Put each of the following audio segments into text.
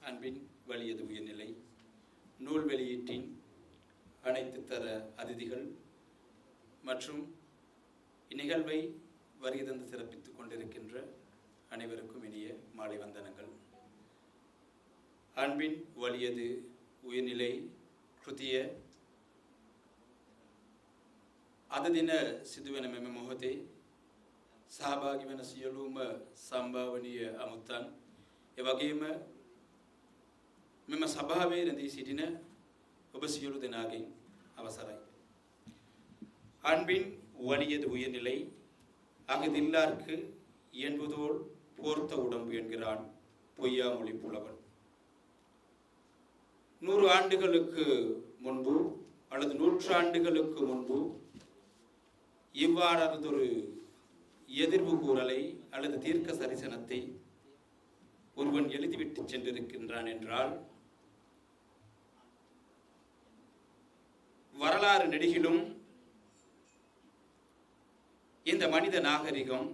அன்பின் வலியது உயர்நிலை நூல் வெளியீட்டின் அனைத்து தர அதிதிகள் மற்றும் இந்நிகழ்வை வருகை தந்து சிறப்பித்துக் கொண்டிருக்கின்ற அனைவருக்கும் இனிய மாலை வந்தனங்கள். அன்பின் வலியது உயர்நிலை කෘතිය අද දින සිදුවෙන මෙම මොහොතේ සහභාගී වන සියලුම සම්භාවනීය අමුත්තන් එවැගේම මෙම සභාවේ රැඳී සිටින ඔබ සියලු දෙනාගෙන් අවසරයි. அன்பின் வலியது உயர்நிலை அகதில்லார்க்கு இயன்புதோள் போர்த்த உடம்பு என்கிறான் பொய்யாமொழி புலவன். 100 ஆண்டுகளுக்கு முன்பு அல்லது 100 ஆண்டுகளுக்கு முன்பு இவ்வாறதொரு எதிர்வு கூறலை அல்லது தீர்க்க சரிசனத்தை ஒருவன் எழுதிவிட்டு சென்றிருக்கின்றான் என்றால் வரலாறு நெடுகிலும் இந்த மனித நாகரிகம்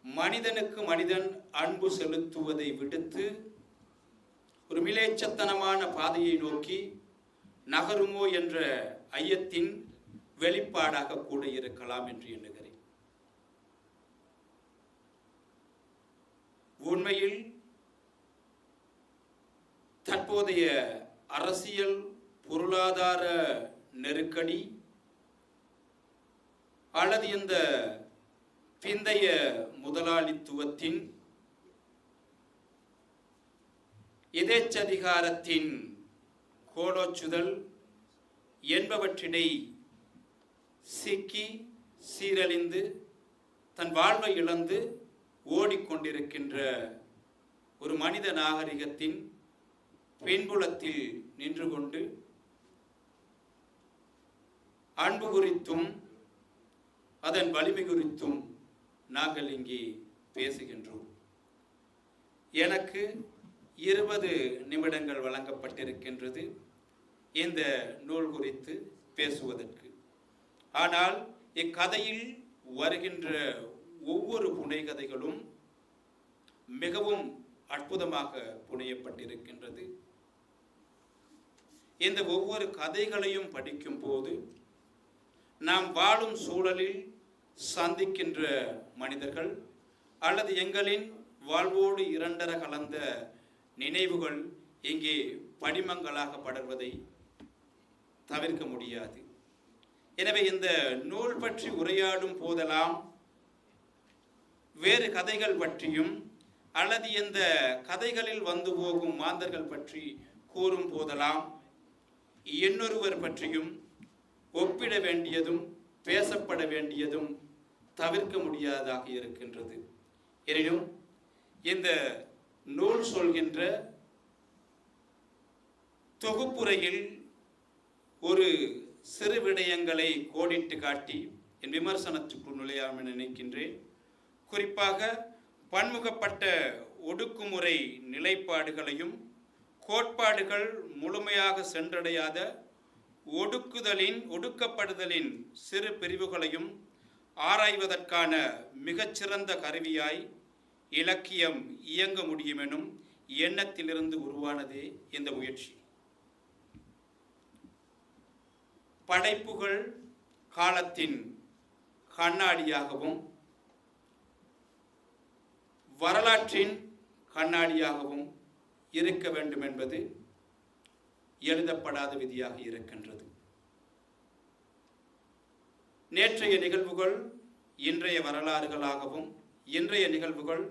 மனிதனுக்கு மனிதன் அன்பு செலுத்துவதை விடுத்து ஒரு மிலேச்சத்தனமான பாதையை நோக்கி நகருமோ என்ற ஐயத்தின் வெளிப்பாடாக கூட இருக்கலாம் என்று எண்ணுகிறேன். உண்மையில் தற்போதைய அரசியல் பொருளாதார நெருக்கடி அல்லது இந்த பிந்தைய முதலாளித்துவத்தின் எதேச்சதிகாரத்தின் கோலோச்சுதல் என்பவற்றினை சிக்கி சீரழிந்து தன் வாழ்வை இழந்து ஓடிக்கொண்டிருக்கின்ற ஒரு மனித நாகரிகத்தின் பின்புலத்தில் நின்று கொண்டு அன்பு குறித்தும் அதன் வலிமை குறித்தும் நாங்கள் இங்கே பேசுகின்றோம். எனக்கு 20 நிமிடங்கள் வழங்கப்பட்டிருக்கின்றது இந்த நூல் குறித்து பேசுவதற்கு. ஆனால் இக்கதையில் வருகின்ற ஒவ்வொரு புனைகதைகளும் மிகவும் அற்புதமாக புனையப்பட்டிருக்கின்றது. இந்த ஒவ்வொரு கதைகளையும் படிக்கும் போது நாம் வாழும் சூழலில் சந்திக்கின்ற மனிதர்கள் அல்லது எங்களின் வாழ்வோடு இரண்டர கலந்த நினைவுகள் இங்கே படிமங்களாக படர்வதை தவிர்க்க முடியாது. எனவே இந்த நூல் பற்றி உரையாடும் போதெல்லாம் வேறு கதைகள் பற்றியும் அல்லது இந்த கதைகளில் வந்து போகும் மாந்தர்கள் பற்றி கூறும் போதெல்லாம் இன்னொருவர் பற்றியும் ஒப்பிட வேண்டியதும் பேசப்பட வேண்டியதும் தவிர்க்க முடியாததாக இருக்கின்றது. எனினும் இந்த நூல் சொல்கின்ற தொகுப்புரையில் ஒரு சிறு விடயங்களை கோடிட்டு காட்டி என் விமர்சனத்துக்குள் நுழையாமல் நினைக்கின்றேன். குறிப்பாக பன்முகப்பட்ட ஒடுக்குமுறை நிலைப்பாடுகளையும் கோட்பாடுகள் முழுமையாக சென்றடையாத ஒடுக்கப்படுதலின் சிறு பிரிவுகளையும் ஆராய்வதற்கான மிகச்சிறந்த கருவியாய் இலக்கியம் இயங்க முடியும் எனும் எண்ணத்திலிருந்து உருவானதே இந்த முயற்சி. படைப்புகள் காலத்தின் கண்ணாடியாகவும் வரலாற்றின் கண்ணாடியாகவும் இருக்க வேண்டும் என்பது எழுதப்படாத விதியாக இருக்கின்றது. நேற்றைய நிகழ்வுகள் இன்றைய வரலாறுகளாகவும் இன்றைய நிகழ்வுகள்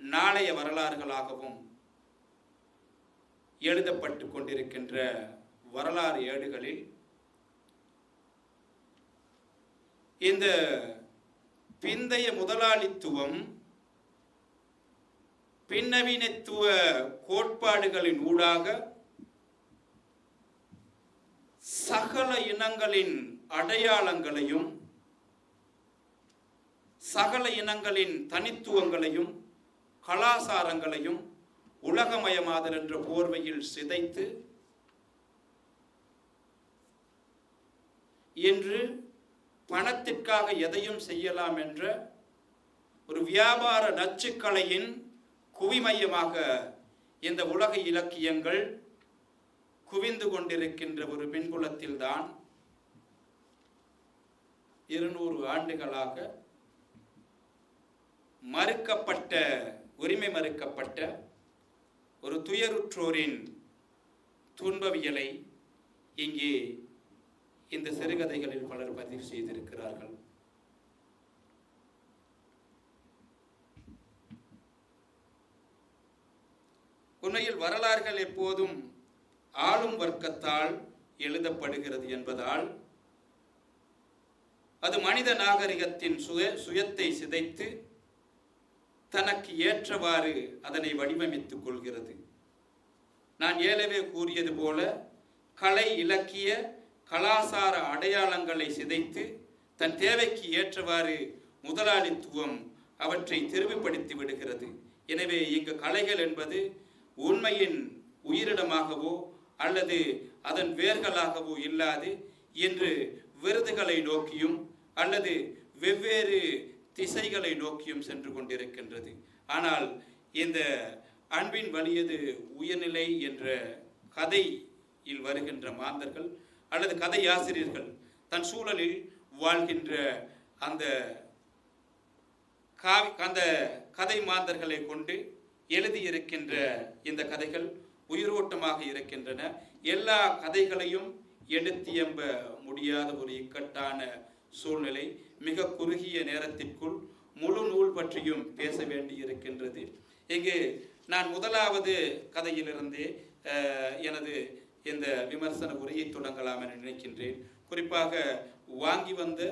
நாளைய வரலாறுகளாகவும் எழுதப்பட்டு கொண்டிருக்கின்ற வரலாறு ஏடுகளில் இந்த பிந்தைய முதலாளித்துவம் பின்னவீனத்துவ கோட்பாடுகளின் ஊடாக சகல இனங்களின் அடையாளங்களையும் சகல இனங்களின் தனித்துவங்களையும் கலாசாரங்களையும் உலகமயமாதல் என்ற போர்வையில் சிதைத்து இன்று பணத்திற்காக எதையும் செய்யலாம் என்ற ஒரு வியாபார நச்சுக்கலையின் குவிமையமாக இந்த உலக இலக்கியங்கள் குவிந்து கொண்டிருக்கின்ற ஒரு பின்புலத்தில்தான் 200 ஆண்டுகளாக உரிமை மறுக்கப்பட்ட ஒரு துயருற்றோரின் துன்பவியலை இங்கே இந்த சிறுகதைகளில் பலர் பதிவு செய்திருக்கிறார்கள். உண்மையில் வரலாறுகள் எப்போதும் ஆளும் வர்க்கத்தால் எழுதப்படுகிறது என்பதால் அது மனித நாகரிகத்தின் சுயத்தை சிதைத்து தனக்கு ஏற்றவாறு அதனை வடிவமைத்துக் கொள்கிறது. நான் ஏலவே கூறியது போல கலை, இலக்கிய, கலாசார அடையாளங்களை சிதைத்து தன் தேவைக்கு ஏற்றவாறு முதலாளித்துவம் அவற்றை தெளிவுபடுத்தி விடுகிறது. எனவே இங்கு கலைகள் என்பது உண்மையின் உயிரிடமாகவோ அல்லது அதன் வேர்களாகவோ இல்லாது இன்று விருதுகளை நோக்கியும் அல்லது வெவ்வேறு திசைகளை நோக்கியும் சென்று கொண்டிருக்கின்றது. ஆனால் இந்த அன்பின் வலியது உயர்நிலை என்ற கதையில் வருகின்ற மாந்தர்கள் அல்லது கதை ஆசிரியர்கள் தன் சூழலில் வாழ்கின்ற அந்த கதை மாந்தர்களை கொண்டு எழுதியிருக்கின்ற இந்த கதைகள் உயிரோட்டமாக இருக்கின்றன. எல்லா கதைகளையும் எடுத்தியம்ப முடியாத ஒரு இக்கட்டான சூழ்நிலை. மிக குறுகிய நேரத்திற்குள் முழு நூல் பற்றியும் பேச வேண்டி இருக்கின்றது. இங்கு நான் முதலாவது கதையிலிருந்தே எனது இந்த விமர்சன உரையை தொடங்கலாம் என நினைக்கின்றேன். குறிப்பாக வாங்கி வந்த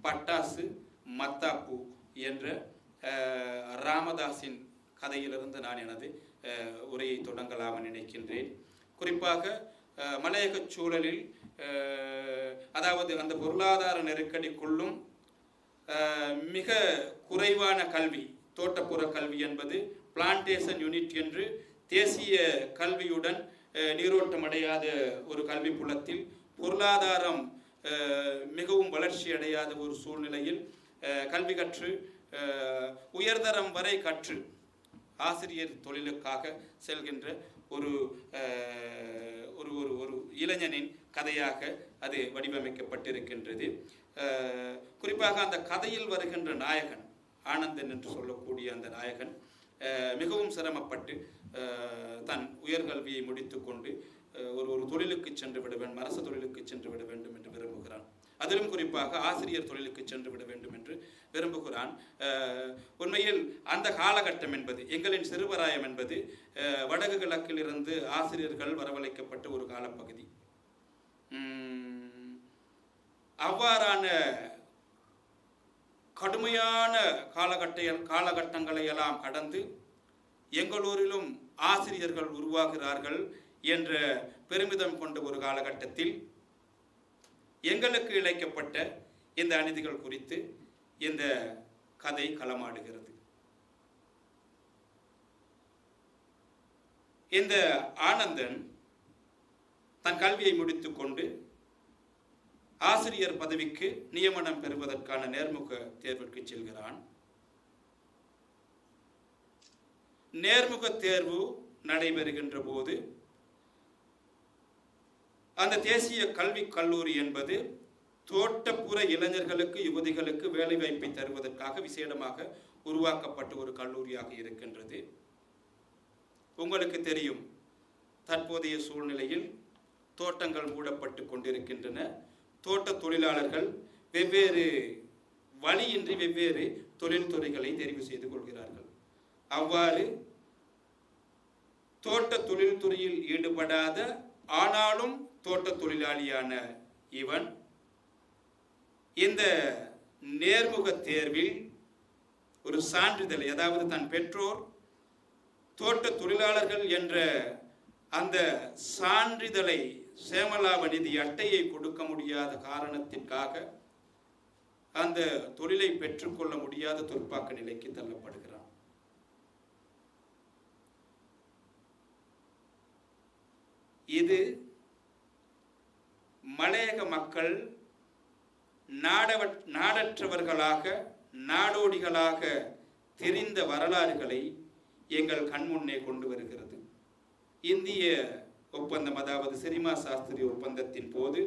பட்டாசு மத்தாப்பு என்ற ராமதாஸின் கதையிலிருந்து நான் எனது உரையை தொடங்கலாம் என நினைக்கின்றேன். குறிப்பாக மலையக சூழலில், அதாவது அந்த பொருளாதார நெருக்கடிக்குள்ளும் மிக குறைவான கல்வி, தோட்டப்புற கல்வி என்பது பிளான்டேஷன் யூனிட் என்று தேசிய கல்வியுடன் நீரோட்டமடையாத ஒரு கல்வி புலத்தில் பொருளாதாரம் மிகவும் வளர்ச்சி அடையாத ஒரு சூழ்நிலையில் கல்வி கற்று உயர்தரம் வரை கற்று ஆசிரியர் தொழிலுக்காக செல்கின்ற ஒரு ஒரு இளைஞனின் கதையாக அது வடிவமைக்கப்பட்டிருக்கின்றது. குறிப்பாக அந்த கதையில் வருகின்ற நாயகன் ஆனந்தன் என்று சொல்லக்கூடிய அந்த நாயகன் மிகவும் சிரமப்பட்டு தன் உயர்கல்வியை முடித்து கொண்டு ஒரு தொழிலுக்கு சென்று விட வேண்டும், அரசு தொழிலுக்கு சென்று விட வேண்டும் என்று விரும்புகிறான். அதிலும் குறிப்பாக ஆசிரியர் தொழிலுக்கு சென்று விட வேண்டும் என்று விரும்புகிறான். உண்மையில் அந்த காலகட்டம் என்பது, எங்களின் சிறுவராயம் என்பது வடக்கு கிழக்கிலிருந்து ஆசிரியர்கள் வரவழைக்கப்பட்ட ஒரு காலப்பகுதி. அவ்வாறான கடுமையான காலகட்டங்களை எல்லாம் கடந்து எங்களூரிலும் ஆசிரியர்கள் உருவாகிறார்கள் என்ற பெருமிதம் கொண்ட ஒரு காலகட்டத்தில் எங்களுக்கு இழைக்கப்பட்ட இந்த அநீதிகள் குறித்து இந்த கதை களமாடுகிறது. இந்த ஆனந்தன் தன் கல்வியை முடித்துக்கொண்டு ஆசிரியர் பதவிக்கு நியமனம் பெறுவதற்கான நேர்முக தேர்விற்கு செல்கிறான். நேர்முக தேர்வு நடைபெறுகின்ற போது அந்த தேசிய கல்விக் கல்லூரி என்பது தோட்டப்புற இளைஞர்களுக்கு, யுவதிகளுக்கு வேலை வாய்ப்பை தருவதற்காக விசேடமாக உருவாக்கப்பட்ட ஒரு கல்லூரியாக இருக்கின்றது. உங்களுக்கு தெரியும், தற்போதைய சூழ்நிலையில் தோட்டங்கள் மூடப்பட்டு கொண்டிருக்கின்றன. தோட்ட தொழிலாளர்கள் வெவ்வேறு வழியின்றி வெவ்வேறு தொழில்துறைகளை தெரிவு செய்து கொள்கிறார்கள். அவ்வாறு தோட்ட தொழில்துறையில் ஈடுபடாத ஆனாலும் தோட்ட தொழிலாளியான இவன் இந்த நேர்முக தேர்வில் ஒரு சான்றிதழை, அதாவது தன் பெற்றோர் தோட்ட தொழிலாளர்கள் என்ற அந்த சான்றிதழை, சேமலாப நிதி அட்டையை கொடுக்க முடியாத காரணத்திற்காக அந்த தொழிலை பெற்றுக்கொள்ள முடியாத துர்ப்பாக்க நிலைக்கு தள்ளப்படுகிறான். இது மலையக மக்கள் நாடற்றவர்களாக, நாடோடிகளாக தெரிந்த வரலாறுகளை எங்கள் கண்முன்னே கொண்டு வருகிறது. இந்திய ஒப்பந்தம், அதாவது சிரிமா சாஸ்திரி ஒப்பந்தத்தின் போது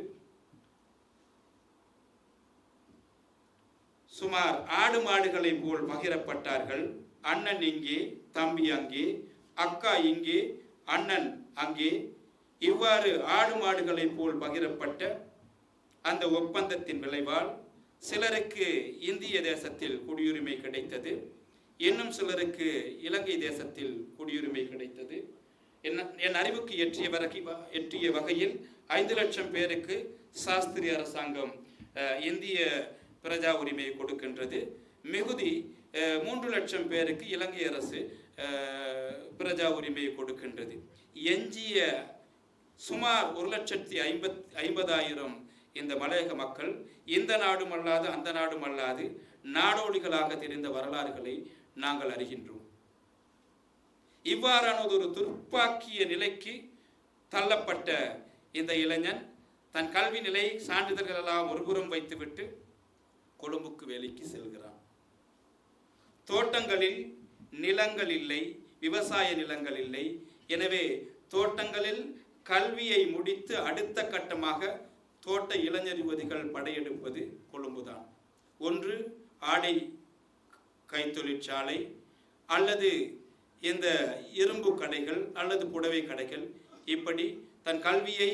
சுமார் ஆடு மாடுகளை போல் பகிரப்பட்டார்கள். அண்ணன் இங்கே, தம்பி அங்கே, அக்கா இங்கே, அண்ணன் அங்கே, இவ்வாறு ஆடு மாடுகளை போல் பகிரப்பட்ட அந்த ஒப்பந்தத்தின் விளைவால் சிலருக்கு இந்திய தேசத்தில் குடியுரிமை கிடைத்தது, இன்னும் சிலருக்கு இலங்கை தேசத்தில் குடியுரிமை கிடைத்தது. என் அறிவுக்கு எட்டிய வகையில் 5 லட்சம் பேருக்கு சாஸ்திரி அரசாங்கம் இந்திய பிரஜா உரிமையை கொடுக்கின்றது. மிகுதி 3 லட்சம் பேருக்கு இலங்கை அரசு பிரஜா உரிமையை கொடுக்கின்றது. எஞ்சிய சுமார் 1,50,000 இந்த மலையக மக்கள் இந்த நாடும் அல்லாது அந்த நாடும் அல்லாது நாடோடிகளாக தெரிந்த வரலாறுகளை நாங்கள் அறிகின்றோம். இவ்வாறான ஒரு துர்ப்பாக்கிய நிலைக்கு தள்ளப்பட்ட இந்த இளைஞன் தன் கல்வி நிலை சான்றிதழ்கள் எல்லாம் ஒருபுறம் வைத்துவிட்டு கொழும்புக்கு வேலைக்கு செல்கிறான். தோட்டங்களில் நிலங்கள் இல்லை, விவசாய நிலங்கள் இல்லை. எனவே தோட்டங்களில் கல்வியை முடித்து அடுத்த கட்டமாக தோட்ட இளைஞர் யுவதிகள் படையெடுப்பது கொழும்புதான். ஒன்று ஆடை கைத்தொழிற்சாலை, அல்லது இந்த இரும்பு கடைகள், அல்லது புடவை கடைகள். இப்படி தன் கல்வியை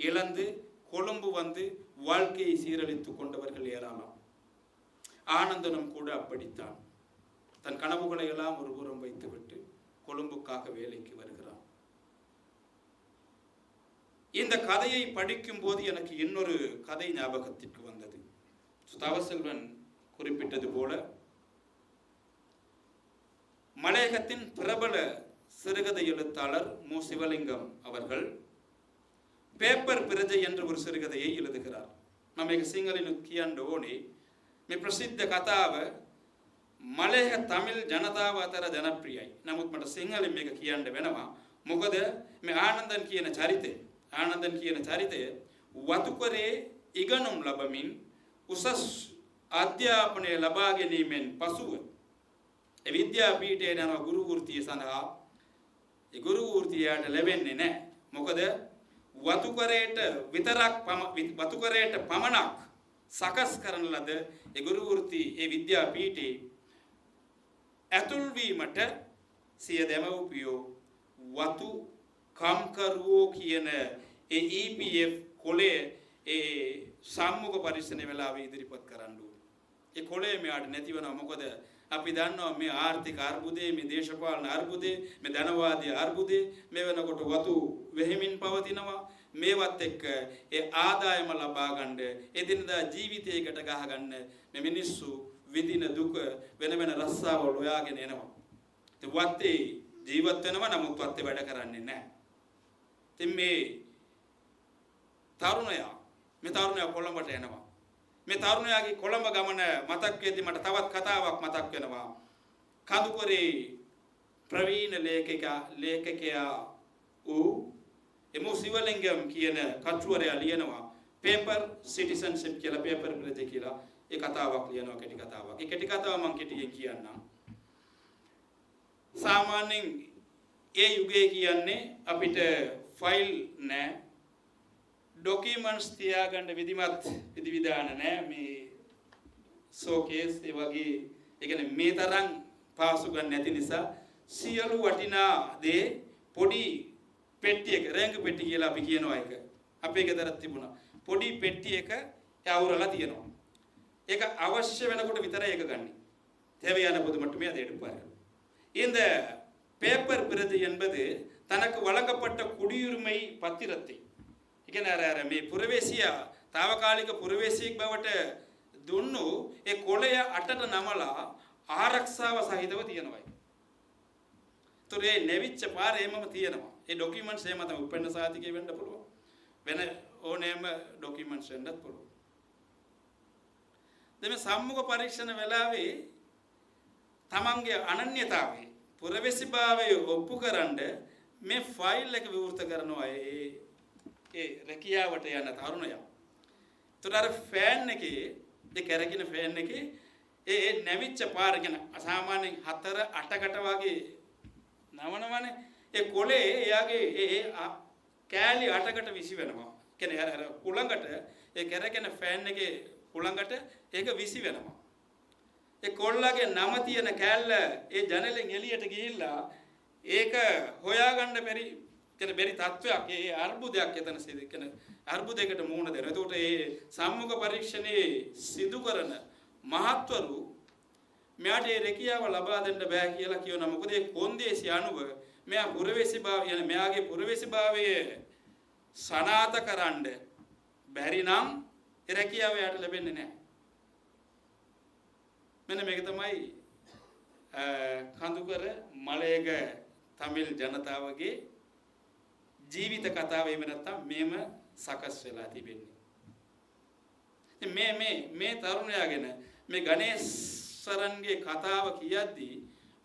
இழந்து கொழும்பு வந்து வாழ்க்கையை சீரழித்து கொண்டவர்கள் ஏராளம். ஆனந்தனும் கூட அப்படித்தான். தன் கனவுகளை எல்லாம் ஒரு புறம் வைத்துவிட்டு கொழும்புக்காக வேலைக்கு வருகிறான். இந்த கதையை படிக்கும் போது எனக்கு இன்னொரு கதை ஞாபகத்திற்கு வந்தது. தவசெல்வன் குறிப்பிட்டது போல மலையகத்தின் பிரபல சிறுகதை எழுத்தாளர் மு. சிவலிங்கம் அவர்கள் பேப்பர் பிரஜை என்ற ஒரு சிறுகதையை எழுதுகிறார். நம்ம சிங்கள கியண்டோனி මේ ප්‍රසිද්ධ කතාව මලයක තමිල් ජනතාව අතර ජනප්‍රියයි. නමුත් මට සිංහලෙන් මේක කියන්න වෙනවා. මොකද මේ ආනන්දන් කියන චරිතය වතුකරේ ඉගෙනුම් ලබමින් උසස් අධ්‍යාපනය ලබා ගැනීමෙන් පසුව ඒ විද්‍යාපීඨයේ යන ගුරු වෘත්තිය සඳහා ඒ ගුරු වෘත්තියට ලැබෙන්නේ නැහැ. මොකද වතුකරේට පමණක් සකස් කරන ලද ඒ ගුරු වෘත්ති ඒ විද්‍යාපීඨේ ඇතුල් වීමට සිය දෙමව්පියෝ වතු කම්කරුවෝ කියන ඒ EPF කොලේ ඒ සම්මුඛ පරිශ්‍රණය වෙලාවේ ඉදිරිපත් කරන්න ඕනේ. ඒ කොලේ මෙයාට නැති වෙනවා. මොකද අපි දන්නවා මේ ආර්ථික අර්බුදේ, මේ දේශපාලන අර්බුදේ, මේ ධනවාදී අර්බුදේ මේ වෙනකොට වතු වෙහිමින් පවතිනවා. මේවත් එක්ක ඒ ආදායම ලබා ගන්න, එදිනදා ජීවිතයකට ගහ ගන්න මේ මිනිස්සු විඳින දුක වෙන වෙන රස්සාවල් හොයාගෙන එනවා. ඒ වත්තේ ජීවත් වෙනවා, නමුත් වත්තේ වැඩ කරන්නේ නැහැ. ඉතින් මේ තරුණයා කොළඹට එනවා. මේ තරුණයාගේ කොළඹ ගමන මතක් වෙද්දී මට තවත් කතාවක් මතක් වෙනවා. කඳුකරේ ප්‍රවීණ ලේඛකයා වූ එමු සිවලිංගම් කියන කතුවරයා ලියනවා පේපර් සිටිසන්ෂිප් කියලා, පේපර් ප්‍රජා කියලා ඒ කතාවක් ලියනවා, කෙටි කතාවක්. ඒ කෙටි කතාව මම කෙටියෙන් කියන්නම්. සාමාන්‍යයෙන් ඒ යුගයේ කියන්නේ අපිට ෆයිල් නැහැ, ડોකියුමන්ට්ස් තියාගන්න විධිමත් විධිවිධාන නැහැ. මේ ෂෝකේස් ඒ වගේ ඒ කියන්නේ මේ තරම් පාසු ගන්න නැති නිසා සියලු වටිනා දේ පොඩි පෙට්ටියක, රැංග පෙට්ටි කියලා අපි කියනවා එක. අපේ ගෙදරත් තිබුණා. පොඩි පෙට්ටියක යවුරලා තියෙනවා. ඒක අවශ්‍ය වෙනකොට විතරයි ඒක ගන්න. தேவையான போது மட்டுமே அதை எடுப்பார்கள். இந்த பேப்பர் பிரதி என்பது தனக்கு வழங்கப்பட்ட குடியுரிமை பத்திரத்தை මේ පුරවැසියා తాවකාලික පුරවැසියෙක් බවට දුන්නු ඒ කොළය අටට නමලා ආරක්ෂාව සහිතව තියෙනවා. ඒතර ඒ නැවිච්ච පාරේ එමම තියෙනවා. ඒ ડોකියුමන්ට්ස් එහෙම තමයි උපෙන්න සාතිකේ වෙන්න පුළුවන්. වෙන ඕනෑම ડોකියුමන්ට්ස් වෙන්නත් පුළුවන්. දැන් සම්මුඛ පරීක්ෂණ වෙලාවේ තමන්ගේ අනන්‍යතාවය, පුරවැසිභාවය ඔප්පු කරන්න මේ ෆයිල් එක විවෘත කරනවා ඒ රැකියාවට යන තරුණයා. ඒතර අර ෆෑන් එකේ, ඒ කැරකින ෆෑන් එකේ ඒ නැවිච්ච පාර කියන අසාමාන්‍යයෙන් 4-8කට වගේ නවනවනේ. ඒ කොලේ එයාගේ ඒ කෑලි 8කට විසි වෙනවා. කියන්නේ අර හුළඟට ඒ කැරකෙන ෆෑන් එකේ හුළඟට ඒක විසි වෙනවා. ඒ කොල්ලගේ නම තියෙන කෑල්ල ඒ ජනලෙන් එළියට ගිහිල්ලා ඒක හොයාගන්න බැරි තත්වයක් ඒ අර්බුදයක් එතන සිදු කරන අර්බුදයකට මුහුණ දෙනවා. එතකොට ඒ සම්මුඛ පරීක්ෂණයේ සිදු කරන මහත්වරු මෙයාට ඒ රැකියාව ලබා දෙන්න බෑ කියලා කියනවා. මොකද ඒ කොන්දේසි අනුව මෙයා පුරවැසිභාවය යන මෙයාගේ පුරවැසිභාවය සනාථ කරන්න බැරි නම් ඒ රැකියාව යාට ලැබෙන්නේ නැහැ. මෙන්න මේක තමයි කඳුකර මලයක තමිල් ජනතාවගේ ජීවිත කතාව. එහෙම නැත්නම් මේම සකස් වෙලා තිබෙන්නේ. මේ තරුණයාගෙන මේ ගණේශරන්ගේ කතාව කියද්දී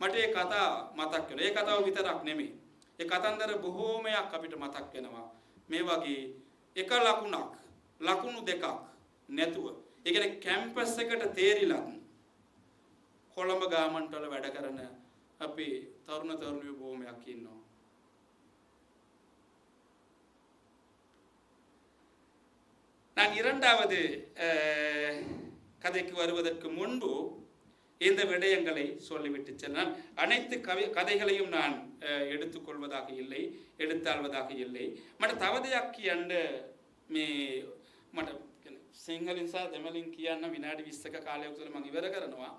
මට ඒ කතාව මතක් වෙනවා. ඒ කතාව විතරක් නෙමෙයි. ඒ කතන්දර බොහෝමයක් අපිට මතක් වෙනවා. මේ වගේ එක ලකුණු දෙකක් නැතුව. ඒ කියන්නේ කැම්පස් එකට තේරිලා කොළඹ ගාමන්ට් වල වැඩ කරන අපි තරුණ තරුණියෝ බොහෝමයක් ඉන්නවා. நான் இரண்டாவது கதைக்கு வருவதற்கு முன்பு இந்த விடயங்களை சொல்லிவிட்டு சென்றான். அனைத்து கதைகளையும் நான் எடுத்துக்கொள்வதாக இல்லை, எடுத்தாள்வதாக இல்லை. මට තව දෙයක් කියන්න මේ මට සිංහලෙන් සහ දෙමළෙන් කියන්න විනාඩි 20ක කාලයක් තුළ මම ඉවර කරනවා.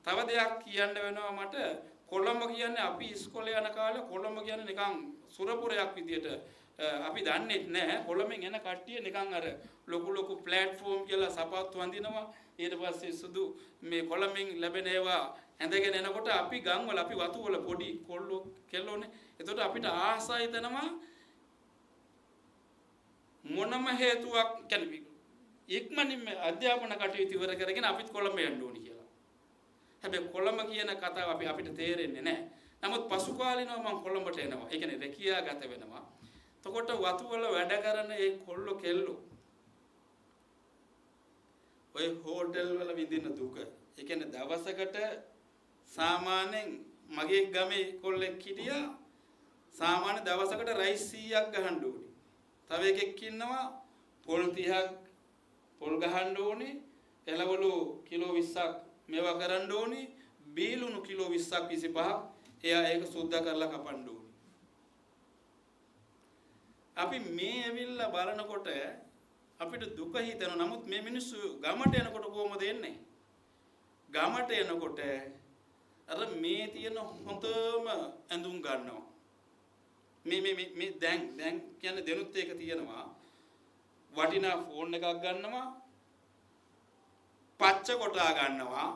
තව දෙයක් කියන්න වෙනවා මට. කොළඹ කියන්නේ අපි ඉස්කෝලේ යන කාලේ කොළඹ කියන්නේ නිකන් සුරපුරයක් විදියට අපි දන්නේ නැහැ. කොළඹෙන් එන කට්ටිය නිකන් අර ලොකු ප්ලැට්ෆෝම් කියලා සපත්තු වඳිනවා. ඊට පස්සේ සුදු මේ කොළඹෙන් ලැබෙන ඒවා ඇඳගෙන එනකොට අපි ගම්වල අපි වතු වල පොඩි කොල්ලෝ කෙල්ලෝනේ. එතකොට අපිට ආසයි තනවා මොනම හේතුවක් කියන්නේ ඉක්මනින්ම අධ්‍යාපන කටයුතු ඉවර කරගෙන අපිත් කොළඹ යන්න ඕනි කියලා. හැබැයි කොළඹ කියන කතාව අපිට තේරෙන්නේ නැහැ. නමුත් පසු කාලිනව මම කොළඹට එනවා. ඒ කියන්නේ රැකියාගත වෙනවා. එතකොට වතු වල වැඩ කරන ඒ කොල්ලෝ කෙල්ලෝ ඔය හෝටල් වල විඳින දුක. ඒ කියන්නේ දවසකට සාමාන්‍යයෙන් මගේ ගමේ කොල්ලෙක් හිටියා සාමාන්‍ය දවසකට රයිස් 100ක් ගහන්න ඕනේ. තව එකෙක් ඉන්නවා පොල් 30ක් පොල් ගහන්න ඕනේ. එළවලු කිලෝ 20ක් මේවා කරන්න ඕනේ. බීලුණු කිලෝ 20ක් 25ක් එයා ඒක සුද්ධ කරලා කපන්න ඕනේ. අපි මේ ඇවිල්ලා බලනකොට අපිට දුක හිතෙනවා. නමුත් මේ මිනිස්සු ගමට එනකොට කොහොමද එන්නේ? ගමට එනකොට අර මේ තියෙන හොඳම ඇඳුම් ගන්නවා. මේ දැන් කියන්නේ දෙනුත් එක තියෙනවා. වටිනා ෆෝන් එකක් ගන්නවා. පච්ච කොටා ගන්නවා.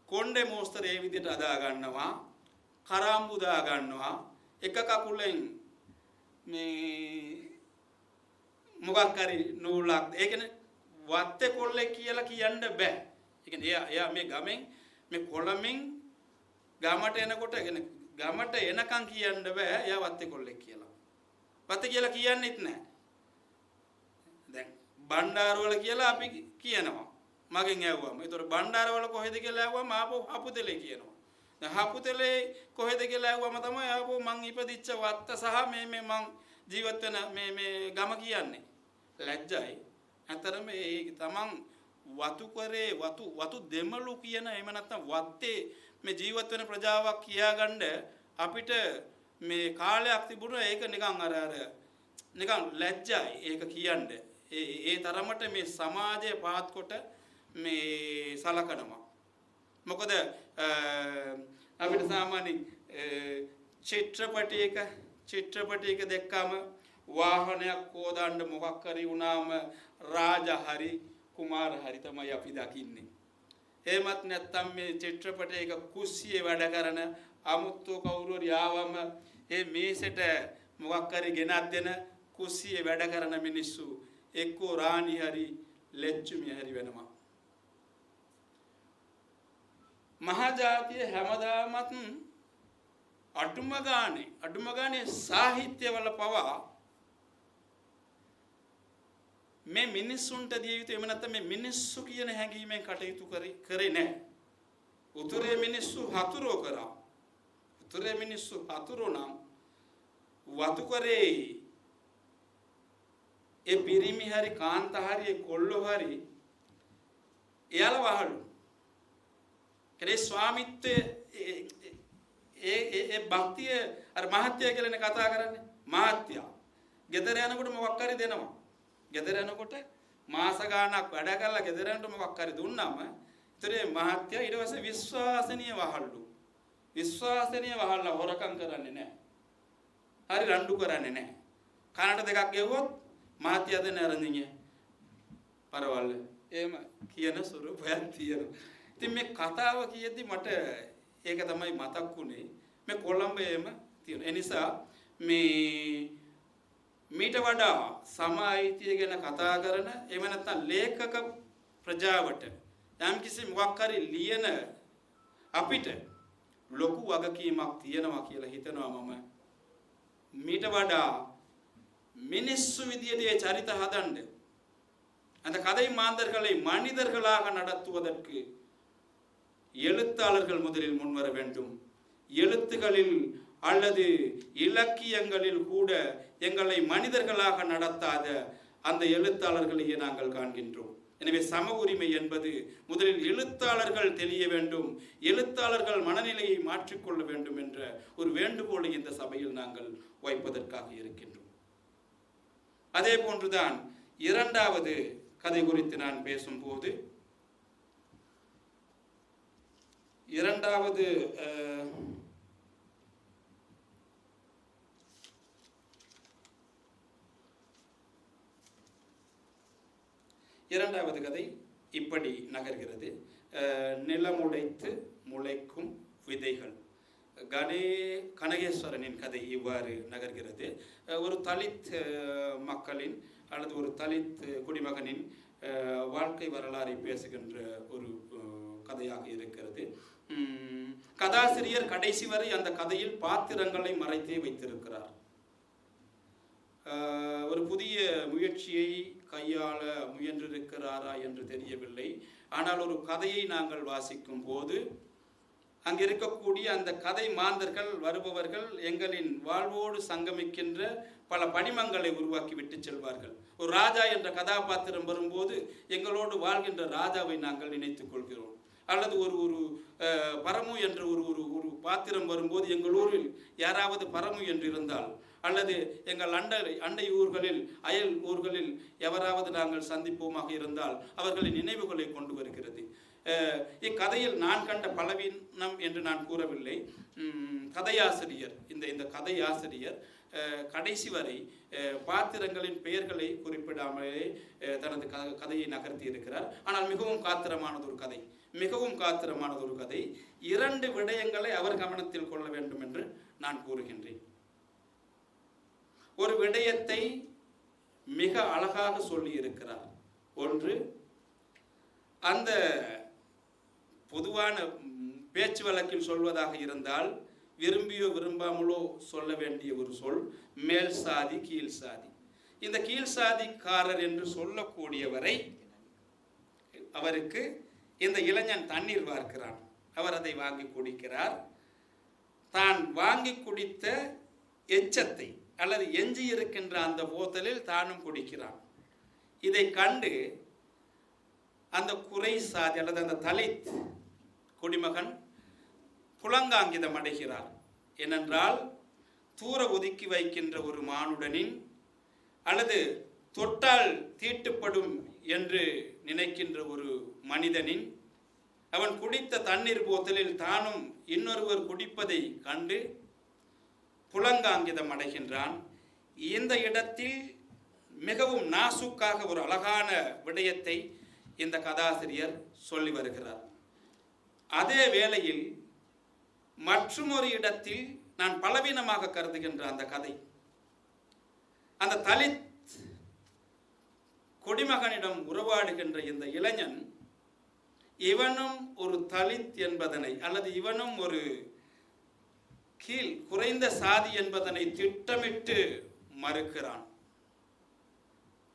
කොණ්ඩේ මෝස්තර ඒ විදිහට අදා ගන්නවා. කරාම්බු දා ගන්නවා. එක කකුලෙන් මේ මොකක් හරි නූලක්. ඒ කියන්නේ වත්තේ කොල්ලෙක් කියලා කියන්න බෑ. ඒ කියන්නේ එයා මේ ගමෙන් මේ කොළඹෙන් ගමට එනකොට කියන්නේ ගමට එනකන් කියන්න බෑ එයා වත්තේ කොල්ලෙක් කියලා. වත්තේ කියලා කියන්නෙත් නෑ. දැන් බණ්ඩාරවල කියලා අපි කියනවා. මගෙන් ඇහුවම. ඒතර බණ්ඩාරවල කොහෙද කියලා ඇහුවම ආපහු හපුතලේ කියනවා. දැන් හපුතලේ කොහෙද කියලා ඇහුවම තමයි ආපහු මං ඉපදිච්ච වත්ත සහ මේ මං ජීවත් වෙන මේ ගම කියන්නේ. ලැජ්ජයි. අතරම ඒ තමන් වතු කරේ වතු දෙමළු කියන එහෙම නැත්නම් වත්තේ මේ ජීවත් වෙන ප්‍රජාවක් කියාගන්න අපිට මේ කාලයක් තිබුණා. ඒක නිකන් අර නිකන් ලැජ්ජයි ඒක කියන්නේ. ඒ තරමට මේ සමාජය පහත් කොට මේ සලකනවා. මොකද අපිට සාමාන්‍යයෙන් චිත්‍රපටයක දැක්කම වාහනයක් හොදන්න මොකක් හරි වුණාම රාජ හරි කුමාර හරි තමයි අපි දකින්නේ. එහෙමත් නැත්නම් මේ චිත්‍රපටයක කුස්සියේ වැඩ කරන අමුත්තු කවුරු හරි ආවම ඒ මේසෙට මොකක් හරි ගෙනත් දෙන කුස්සියේ වැඩ කරන මිනිස්සු එක්කෝ රාණි හරි ලෙච්චුමි හරි වෙනවා. මහජාතිය හැමදාමත් අඩුම ගානේ සාහිත්‍යවල පවා මේ මිනිස්සුන්ට දිය යුතු එහෙම නැත්නම් මේ මිනිස්සු කියන හැඟීමෙන් කටයුතු කරේ නැහැ. උතුරේ මිනිස්සු හතුරෝ කරා. සුරේ මිනිස්සු හතුරු නම් වතු කරේ ඒ පිරිමි හරි කාන්ත හරි ඒ කොල්ලෝ හරි එයාලා වහලු. ඒ ස්වාමිත්වයේ ඒ භක්තිය අර මහත්ය කියලානේ කතා කරන්නේ. මහත්ය. ගෙදර යනකොට මොකක් හරි දෙනවා. ගෙදර යනකොට මාස ගාණක් වැඩ කරලා ගෙදර යනකොට මොකක් හරි දුන්නාම ඒතරේ මහත්ය ඊට පස්සේ විශ්වාසනීය වහල්ලු. විශ්වාසනීය වහල්ලා හොරකම් කරන්නේ නැහැ. හරි රණ්ඩු කරන්නේ නැහැ. කනට දෙකක් ගෙවුවොත් මහත්ය දෙන්න අරඳින්නේ. පරවල්ල. එහෙම කියන ස්වරූපයක් තියෙනවා. ඉතින් මේ කතාව කියද්දි මට ඒක තමයි මතක් වුනේ. මේ කොළඹේම තියෙන. ඒ නිසා මේ මීට වඩා සමායිතිය ගැන කතා කරන එහෙම නැත්නම් ලේඛක ප්‍රජාවට යම්කිසි මොකක් හරි ලියන අපිට ලොකු වගකීමක් තියෙනවා කියලා හිතනවා මම. මීට වඩා මිනිස්සු විදියට ඒ චරිත හදන්න அந்த கதை மாந்தர்களை மனிதர்களாக நடத்துவதற்கு எழுத்தாளர்கள் முதலில் முன்வர வேண்டும். எழுத்துகளில் அல்லது இலக்கியங்களில் கூட எங்களை மனிதர்களாக நடத்தாத அந்த எழுத்தாளர்களையே நாங்கள் காண்கின்றோம். எனவே சம உரிமை என்பது முதலில் எழுத்தாளர்கள் தெரிய வேண்டும், எழுத்தாளர்கள் மனநிலையை மாற்றிக்கொள்ள வேண்டும் என்ற ஒரு வேண்டுகோளை இந்த சபையில் நாங்கள் வைப்பதற்காக இருக்கின்றோம். அதே போன்றுதான் இரண்டாவது கதை குறித்து நான் பேசும்போது இரண்டாவது கதை இப்படி நகர்கிறது. நிலமுடைத்து முளைக்கும் விதைகள். கனகேஸ்வரனின் கதை இவ்வாறு நகர்கிறது. ஒரு தலித் மக்களின் அல்லது ஒரு தலித் குடிமகனின் வாழ்க்கை வரலாறை பேசுகின்ற ஒரு கதையாக இருக்கிறது. கதாசிரியர் கடைசி வரை அந்த கதையில் பாத்திரங்களை மறைத்தே வைத்திருக்கிறார். ஒரு புதிய முயற்சியை கையாள முயன்றிருக்கிறாரா என்று தெரியவில்லை. ஆனால் ஒரு கதையை நாங்கள் வாசிக்கும் போது அங்கே இருக்கக்கூடிய அந்த கதை மாந்தர்கள் வருபவர்கள் எங்களின் வாழ்வோடு சங்கமிக்கின்ற பல படிமங்களை உருவாக்கி விட்டு செல்வார்கள். ஒரு ராஜா என்ற கதாபாத்திரம் வரும்போது எங்களோடு வாழ்கின்ற ராஜாவை நாங்கள் நினைத்துக் கொள்கிறோம். அல்லது ஒரு ஒரு பரமு என்ற ஒரு ஒரு ஒரு பாத்திரம் வரும்போது எங்கள் ஊரில் யாராவது பரமு என்று இருந்தால் அல்லது எங்கள் அண்டை ஊர்களில் அயல் ஊர்களில் எவராவது நாங்கள் சந்திப்போமாக இருந்தால் அவர்களின் நினைவுகளை கொண்டு வருகிறது. இக்கதையில் நான் கண்ட பலவீனம் என்று நான் கூறவில்லை. கதையாசிரியர் இந்த கதையாசிரியர் கடைசி வரை பாத்திரங்களின் பெயர்களை குறிப்பிடாமலே தனது கதையை நகர்த்தி இருக்கிறார். ஆனால் மிகவும் காத்திரமானது ஒரு கதை. இரண்டு விடயங்களை அவர் கவனத்தில் கொள்ள வேண்டும் என்று நான் கூறுகின்றேன். ஒரு விடயத்தை மிக அழகாக சொல்லி இருக்கிறார். ஒன்று, அந்த பொதுவான பேச்சு வழக்கில் சொல்வதாக இருந்தால் விரும்பியோ விரும்பாமலோ சொல்ல வேண்டிய ஒரு சொல் மேல் சாதி கீழ் சாதி. இந்த கீழ் சாதிக்காரர் என்று சொல்லக்கூடியவரை அவருக்கு இந்த இளைஞன் தண்ணீர் பார்க்கிறான். அவர் அதை வாங்கி குடிக்கிறார். தான் வாங்கி குடித்த எச்சத்தை அல்லது எஞ்சி இருக்கின்ற அந்த போத்தலில் தானும் குடிக்கிறான். இதை கண்டு அந்த குறை சாதி அல்லது அந்த தலித் குடிமகன் புலங்காங்கிதம் அடைகிறார். ஏனென்றால் தூர ஒதுக்கி வைக்கின்ற ஒரு மானுடனின் அல்லது தொட்டால் தீட்டுப்படும் என்று நினைக்கின்ற ஒரு மனிதனின் அவன் குடித்த தண்ணீர் போத்தலில் தானும் இன்னொருவர் குடிப்பதை கண்டு புலங்காங்கிதம் அடைகின்றான். இந்த இடத்தில் மிகவும் நாசுக்காக ஒரு அழகான விடயத்தை இந்த கதாசிரியர் சொல்லி வருகிறார். அதே வேளையில் மற்றொரு இடத்தில் நான் பலவீனமாக கருதுகின்ற அந்த கதை, அந்த தலித் குடிமகனிடம் உறவாடுகின்ற இந்த இளைஞன் இவனும் ஒரு தலித் என்பதனை அல்லது இவனும் ஒரு குறைந்த சாதி என்பதனை திட்டமிட்டு மறுக்கிறான்.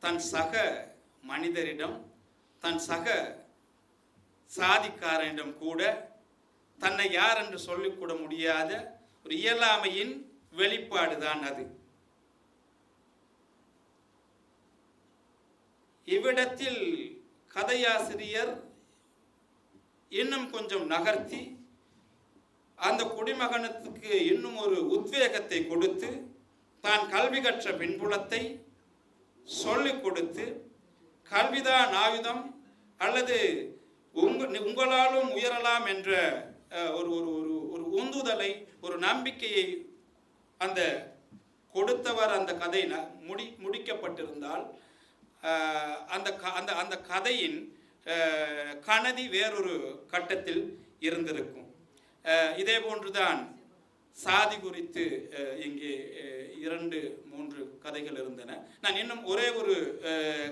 தன் சக மனிதரிடம், தன் சக சாதிக்காரனிடம் கூட தன்னை யார் என்று சொல்லிக்கூட முடியாத ஒரு இயலாமையின் வெளிப்பாடுதான் அது. இவ்விடத்தில் கதையாசிரியர் இன்னும் கொஞ்சம் நகர்த்தி அந்த குடிமகனத்துக்கு இன்னும் ஒரு உத்வேகத்தை கொடுத்து தான் கல்வி கற்ற பின்புலத்தை சொல்லிக் கொடுத்து கல்விதான் ஆயுதம் அல்லது உங்களாலும் உயரலாம் என்ற ஒரு ஒரு ஒரு ஒரு உந்துதலை, ஒரு நம்பிக்கையை அந்த கொடுத்தவர் அந்த கதை முடிக்கப்பட்டிருந்தால் அந்த கதையின் கனதி வேறொரு கட்டத்தில் இருந்திருக்கும். இதே போன்றுதான் சாதி குறித்து இங்கே 2-3 கதைகள் இருந்தன. நான் இன்னும் ஒரே ஒரு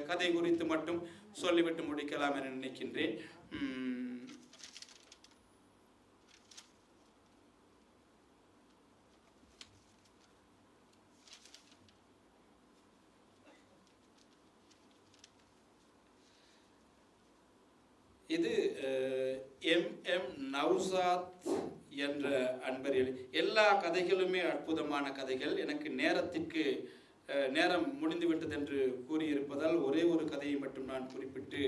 கதை குறித்து மட்டும் சொல்லிவிட்டு முடிக்கலாம் என நினைக்கின்றேன். இது M.M. நௌசாத் என்ற அன்பர் எல்லா கதைகளுமே அற்புதமான கதைகள். எனக்கு நேரம் முடிந்துவிட்டது என்று கூறியிருப்பதால் ஒரே ஒரு கதையை மட்டும் நான் குறிப்பிட்டு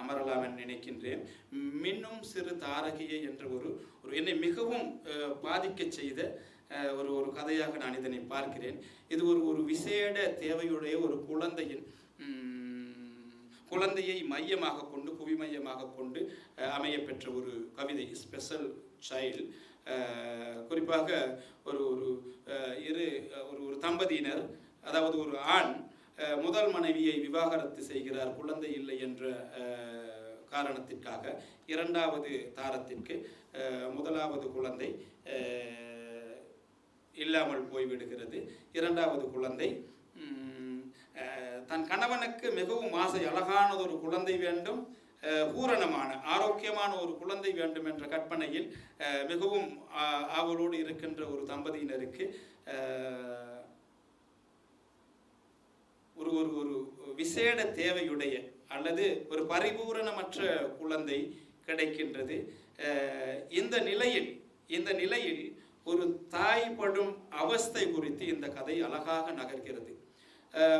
அமரலாம் என நினைக்கின்றேன். மின்னும் சிறு தாரகையை என்ற ஒரு என்னை மிகவும் பாதிக்க செய்த ஒரு கதையாக நான் இதனை பார்க்கிறேன். இது ஒரு விசேட தேவையுடைய ஒரு குழந்தையை மையமாக கொண்டு, குவிமையமாக கொண்டு அமையப்பெற்ற ஒரு கவிதை, ஸ்பெஷல் சைல்டு. குறிப்பாக ஒரு தம்பதியினர், அதாவது ஒரு ஆண் முதல் மனைவியை விவாகரத்து செய்கிறார் குழந்தை இல்லை என்ற காரணத்திற்காக. இரண்டாவது தாரத்திற்கு முதலாவது குழந்தை இல்லாமல் போய்விடுகிறது. இரண்டாவது குழந்தை தன் கணவனுக்கு மிகவும் ஆசை, அழகானதொரு குழந்தை வேண்டும், பூரணமான ஆரோக்கியமான ஒரு குழந்தை வேண்டும் என்ற கற்பனையில் மிகவும் ஆவலோடு இருக்கின்ற ஒரு தம்பதியினருக்கு ஒரு ஒரு விசேட தேவையுடைய அல்லது ஒரு பரிபூரணமற்ற குழந்தை கிடைக்கின்றது. இந்த நிலையில் ஒரு தாய் படும் அவஸ்தை குறித்து இந்த கதை அழகாக நகர்கிறது.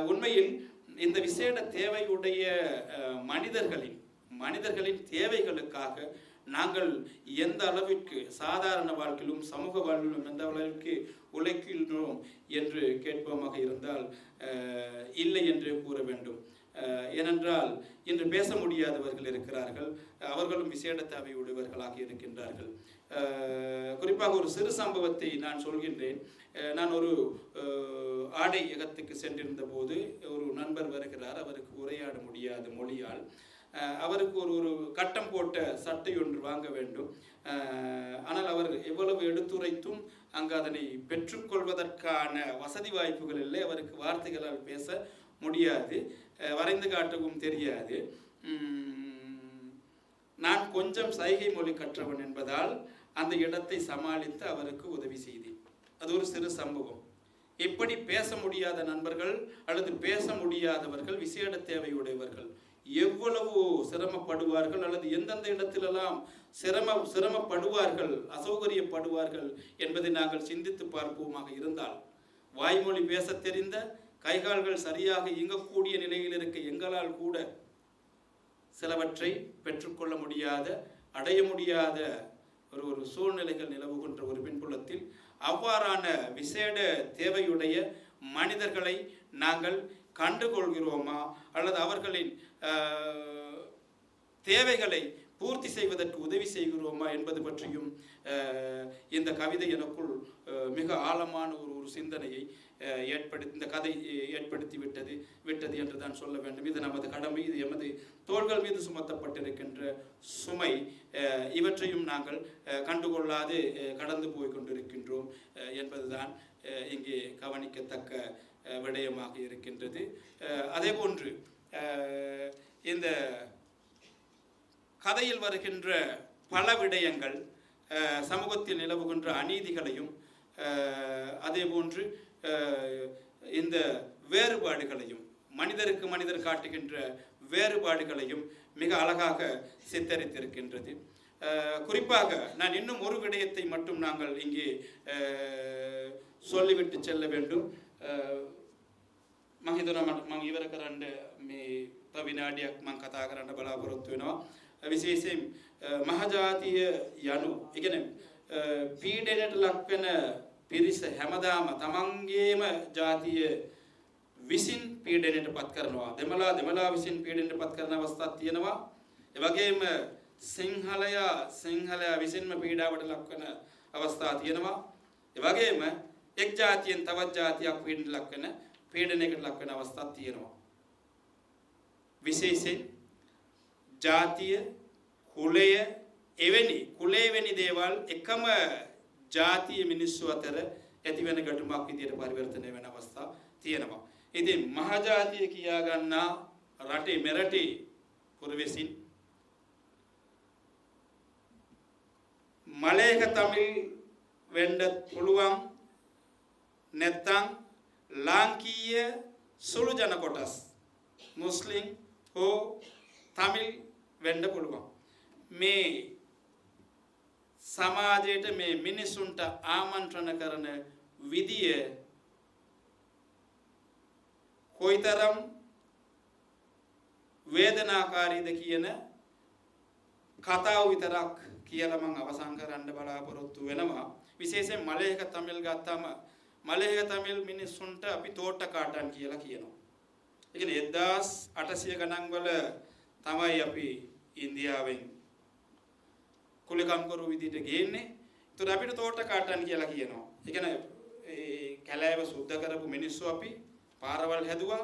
உண்மையில் இந்த விசேட தேவையுடைய மனிதர்களின் தேவைகளுக்காக நாங்கள் எந்த அளவிற்கு சாதாரண வாழ்க்கையிலும் சமூக வாழ்விலும் எந்த அளவிற்கு உழைக்கின்றோம் என்று கேட்போமாக இருந்தால் இல்லை என்று கூற வேண்டும். ஏனென்றால் இன்று பேச முடியாதவர்கள் இருக்கிறார்கள், அவர்களும் விசேட தேவையுடையவர்களாக இருக்கின்றார்கள். குறிப்பாக ஒரு சிறு சம்பவத்தை நான் சொல்கின்றேன். நான் ஒரு ஆடை யகத்துக்கு சென்றிருந்த போது ஒரு நண்பர் வருகிறார். அவருக்கு உரையாட முடியாத மொழியால் அவருக்கு ஒரு கட்டம் போட்ட சட்டை ஒன்று வாங்க வேண்டும். ஆனால் அவர் எவ்வளவு எடுத்துரைத்தும் அங்கு அதனை பெற்றுக்கொள்வதற்கான வசதி வாய்ப்புகள் இல்லை. அவருக்கு வார்த்தைகளால் பேச முடியாது, வரைந்து காட்டவும் தெரியாது. நான் கொஞ்சம் சைகை மொழி கற்றவன் என்பதால் அந்த இடத்தை சமாளித்து அவருக்கு உதவி செய்தேன். அது ஒரு சிறு சம்பவம். எப்படி பேச முடியாத நண்பர்கள் அல்லது பேச முடியாதவர்கள், விசேட தேவையுடையவர்கள் எவ்வளவு சிரமப்படுவார்கள் அல்லது எந்தெந்த இடத்திலெல்லாம் சிரமப்படுவார்கள், அசௌகரியப்படுவார்கள் என்பதை நாங்கள் சிந்தித்து பார்ப்போமாக இருந்தால், வாய்மொழி பேச தெரிந்த, கைகால்கள் சரியாக இயங்கக்கூடிய நிலையில் இருக்க எங்களால் கூட சிலவற்றை பெற்றுக்கொள்ள முடியாத, அடைய முடியாத ஒரு சூழ்நிலைகள் நிலவுகின்ற ஒரு பின்புலத்தில் அவ்வாறான விசேட தேவையுடைய மனிதர்களை நாங்கள் கண்டுகொள்கிறோமா அல்லது அவர்களின் தேவைகளை பூர்த்தி செய்வதற்கு உதவி செய்கிறோமா என்பது பற்றியும் இந்த கவிதை எனக்குள் மிக ஆழமான ஒரு சிந்தனையை இந்த கதை ஏற்படுத்தி விட்டது என்று தான் சொல்ல வேண்டும். இது நமது கடமை, இது எமது தோள்கள் மீது சுமத்தப்பட்டிருக்கின்ற சுமை. இவற்றையும் நாங்கள் கண்டுகொள்ளாது கடந்து போய் கொண்டிருக்கின்றோம் என்பதுதான் இங்கே கவனிக்கத்தக்க விடயமாக இருக்கின்றது. அதே போன்று இந்த கதையில் வருகின்ற பல விடயங்கள் சமூகத்தில் நிலவுகின்ற அநீதிகளையும் அதே போன்று இந்த வேறுபாடுகளையும், மனிதருக்கு மனிதர் காட்டுகின்ற வேறுபாடுகளையும் மிக அழகாக சித்தரித்திருக்கின்றது. குறிப்பாக நான் இன்னும் ஒரு விடயத்தை மட்டும் நாங்கள் இங்கே சொல்லிவிட்டு செல்ல வேண்டும். මම හිතනවා මම ඉවර කරන්න මේ විනාඩියක් මම කතා කරන්න බලාපොරොත්තු වෙනවා. විශේෂයෙන් මහජාතිය යනු ඒ කියන්නේ පීඩනයට ලක් වෙන පිරිස හැමදාම තමන්ගේම ජාතිය විසින් පීඩනයට පත් කරනවා. දෙමළා විසින් පීඩනයට පත් කරන අවස්ථාවක් තියෙනවා. ඒ වගේම සිංහලයා විසින්ම පීඩාවට ලක් වෙන අවස්ථා තියෙනවා. ඒ වගේම එක් ජාතියෙන් තවත් ජාතියක් පීඩනයකට ලක් වෙන අවස්ථාවක් තියෙනවා. විශේෂයෙන් ජාතිය කුලය එවැනි දේවල් එකම ජාතිය මිනිස්සු අතර ඇති වෙන ගැටුමක් විදියට පරිවර්තනය වෙන අවස්ථා තියෙනවා. ඉතින් මහජාතිය කියා ගන්නා රටේ මෙරටේ පුරවැසින් මලේක තමිල් වෙන්න පුළුවන් නැත්නම් ලාංකීය සුළු ජන කොටස් මුස්ලිම් හෝ තමිල් වෙන්න පුළුවන්. මේ සමාජයට මේ මිනිසුන්ට ආමන්ත්‍රණ කරන විදිය කොයිතරම් වේදනාකාරීද කියන කතාව විතරක් කියලා මම අවසන් කරන්න බලාපොරොත්තු වෙනවා. විශේෂයෙන් මලේක තමිල් ගත්තම මලේක තමිල් මිනිසුන්ට අපි තෝට කාටන් කියලා කියනවා. ඒ කියන්නේ 1800 ගණන් වල තමයි අපි ඉන්දියාවෙන් කුලකම් කරු විදිහට ගේන්නේ. ඒතර අපිට තෝට කාටන් කියලා කියනවා. ඒ කියන්නේ ඒ කැලෑව සුද්ධ කරපු මිනිස්සු අපි පාරවල් හැදුවා,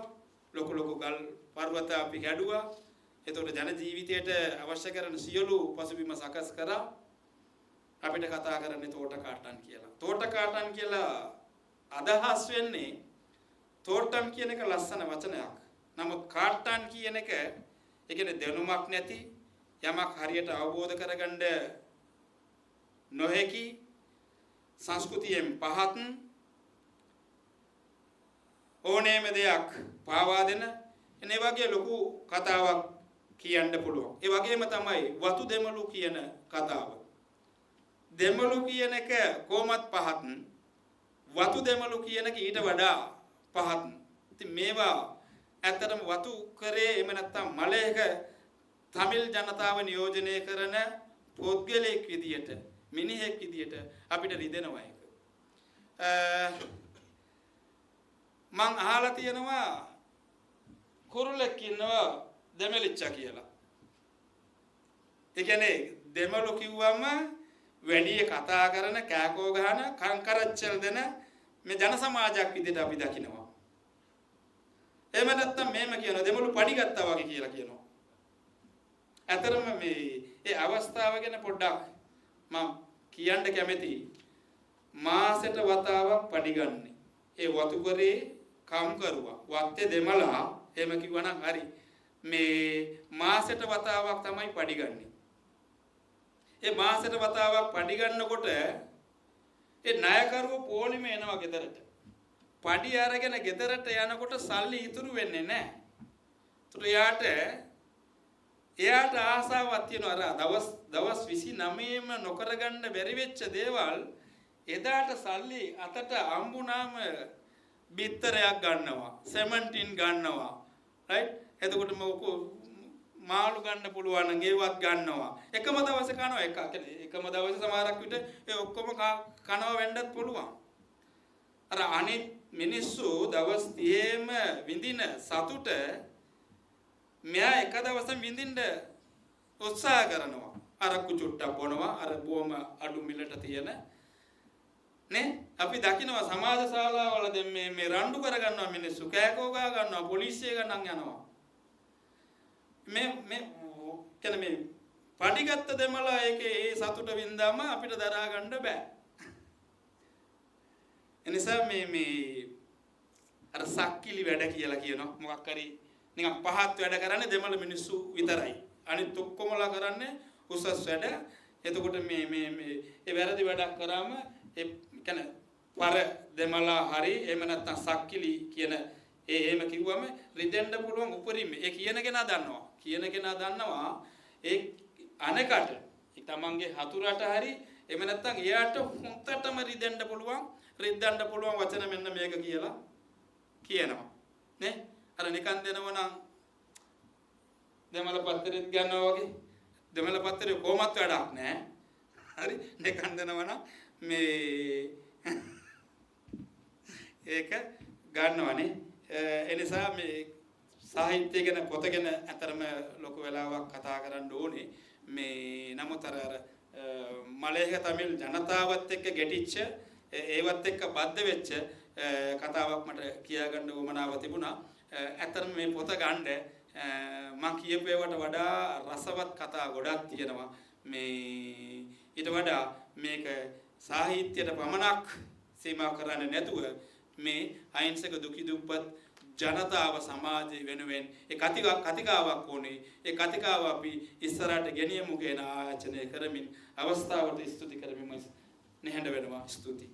ලොකු ගල් පර්වත අපි හැදුවා. ඒතකොට ජන ජීවිතයට අවශ්‍ය කරන සියලු පසුබිම සකස් කරා. අපිට කතා කරන්නේ තෝට කාටන් කියලා. තෝට කාටන් කියලා අදහස් වෙන්නේ තෝටම් කියන එක ලස්සන වචනයක්. නමුත් කාටන් කියන එක ඒ කියන්නේ දැනුමක් නැති යමක් හරියට අවබෝධ කරගන්න නොහැකි සංස්කෘතියෙන් පහත් ඕනෑම දෙයක් පාවා දෙන එනේ වගේ ලොකු කතාවක් කියන්න පුළුවන්. ඒ වගේම තමයි වතු දෙමළු කියන කතාව. දෙමළු කියන එක කොහොමත් පහත් වතු දෙමළු කියන එක ඊට වඩා පහත්. ඉතින් මේවා ඇත්තටම වතු කරේ එහෙම නැත්නම් මලයක තමිල් ජනතාව නියෝජනය කරන පොත්ගලෙක් විදියට මිනිහෙක් විදියට අපිට රිදෙනවා ඒක. මං අහලා තියෙනවා කුරුල්ලෙක් ඉන්නවා දෙමළච්චා කියලා. ඒ කියන්නේ දෙමළු කිව්වම වැඩි කතා කරන කෑකෝ ගහන කංකරච්චල් දෙන මේ ජන සමාජයක් විදිහට අපි දකිනවා. එහෙම නැත්නම් මේම කියනවා දෙමළු පඩි ගත්තා වගේ කියලා කියනවා. ඇතරම මේ ඒ අවස්ථාව ගැන පොඩ්ඩක් මම කියන්න කැමතියි. මාසෙට වතාවක් පඩි ගන්න. ඒ වතුකරේ කම් කරුවා. වත්තේ දෙමළා එහෙම කිව්වනම් හරි. මේ මාසෙට වතාවක් තමයි පඩි ගන්නෙ. ඒ මාසෙට වතාවක් පඩි ගන්නකොට ඒ ණයකරුවෝ පොලිමේ එනවා ගෙදරට. පඩි අරගෙන ගෙදරට යනකොට සල්ලි ඉතුරු වෙන්නේ නැහැ. ඒතර එයාට ආසාවක් තියෙනවා අර දවස් 29ම නොකර ගන්න බැරි වෙච්ච දේවල් එදාට සල්ලි අතට අම්බුනාම බිත්තරයක් ගන්නවා, සෙමන්ටින් ගන්නවා. රයිට්? එතකොට මාළු ගන්න පුළුවන් නම් ඒවත් ගන්නවා. එකම දවසේ කනවා එකම දවසේ සමහරක් විට ඒ ඔක්කොම කනවා වෙන්නත් පුළුවන්. අර අනිත් මිනිස්සු දවස් 30ම විඳින සතුට මෙයා එක දවසෙන් විඳින්න උත්සාහ කරනවා. අරක්කු චුට්ටක් බොනවා. අර බොම අඩු මිලට තියෙන නේ අපි දකිනවා සමාජ ශාලාවල දැන් මේ රණ්ඩු කර ගන්නවා මිනිස්සු කෑකෝ ගා ගන්නවා පොලිසිය ගණන් යනවා. මේ කියන්නේ මේ පඩිගත්ත දෙමළා ඒකේ ඒ සතුට වින්දාම අපිට දරා ගන්න බෑ. එනිසා මේ අර සක්කිලි වැඩ කියලා කියනවා. මොකක් හරි නිකන් පහත් වැඩ කරන්නේ දෙමළ මිනිස්සු විතරයි. අනිත් ඔක්කොමලා කරන්නේ උසස් වැඩ. එතකොට මේ ඒ වැරදි වැඩක් කරාම ඒ කියන්නේ පර දෙමළා හරි එහෙම නැත්නම් සක්කිලි කියන එහෙම කිව්වම රිදෙන්න පුළුවන් උපරිම. ඒ කියන කෙනා දන්නවා. ඒ අනකට තමන්ගේ හතුරට හරි එහෙම නැත්නම් එයාට හොන්තටම රිදෙන්න පුළුවන් වචන මෙන්න මේක කියලා කියනවා නේ අර නිකන් දෙනවනම් දෙමළ පත්තරෙත් ගන්නවා වගේ දෙමළ පත්තරේ කොහොමත් වැඩක් නෑ හරි නිකන් දෙනවනම් මේ ඒක ගන්නවනේ ඒ නිසා මේ සාහිත්‍ය ගැන පොත ගැන අතරම ලොකු වෙලාවක් කතා කරන්න ඕනේ මේ නමුත් අර මලේහ තමිල් ජනතාවත් එක්ක ගැටිච්ච ඒවත් එක්ක බද්ධ වෙච්ච කතාවක් මට කියාගන්න උවමනාව තිබුණා අතරම මේ පොත ගන්න මම කියපු ඒවට වඩා රසවත් කතා ගොඩක් තියෙනවා මේ ඊට වඩා මේක සාහිත්‍යයට පමණක් සීමා කරන්නේ නැතුව මේ අහිංසක දුකී දුප්පත් ජනතාව සමාජය වෙනුවෙන් ඒ කතිකාවක් ඕනේ ඒ කතිකාව අපි ඉස්සරහට ගෙනියමු කියන ආචාර්ය කරමින් අවස්ථාවට ස්තුති කරමින් නිහඬ වෙනවා ස්තුති